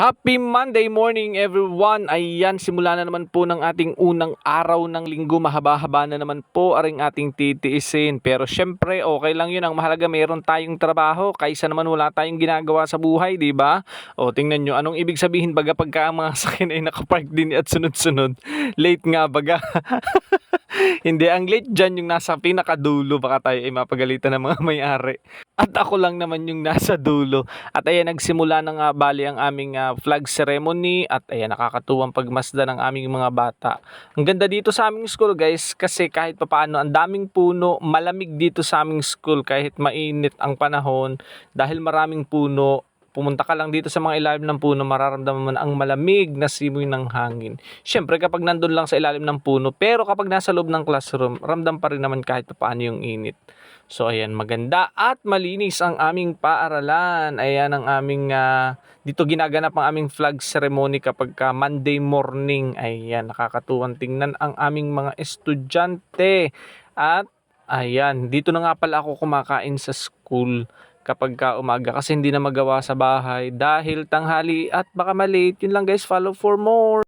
Happy Monday morning everyone! Ayan, simula na naman po ng ating unang araw ng linggo. Mahaba-haba na naman po aring ating titiisin. Pero syempre, okay lang yun. Ang mahalaga meron tayong trabaho kaysa naman wala tayong ginagawa sa buhay, di ba? O, tingnan nyo, anong ibig sabihin baga pagka ang mga sakin ay nakapark din at sunod-sunod? Late nga baga. Hindi, ang late dyan yung nasa pinakadulo. Baka tayo ay mapagalitan ng mga may-ari. At ako lang naman yung nasa dulo. At ayan, nagsimula na nga bali ang aming flag ceremony. At ayan, nakakatuwang pagmasdan ng aming mga bata. Ang ganda dito sa aming school guys, kasi kahit papaano, ang daming puno, malamig dito sa aming school kahit mainit ang panahon. Dahil maraming puno, pumunta ka lang dito sa mga ilalim ng puno, mararamdaman mo ang malamig na simoy ng hangin. Siyempre kapag nandun lang sa ilalim ng puno, pero kapag nasa loob ng classroom, ramdam pa rin naman kahit paano yung init. So ayan, maganda at malinis ang aming paaralan. Ayan ang aming, dito ginaganap ang aming flag ceremony kapag Monday morning. Ayan, nakakatuwang tingnan ang aming mga estudyante. At ayan, dito na nga pala ako kumakain sa school kapag umaga kasi hindi na magawa sa bahay dahil tanghali at baka malate. Yun lang guys, follow for more.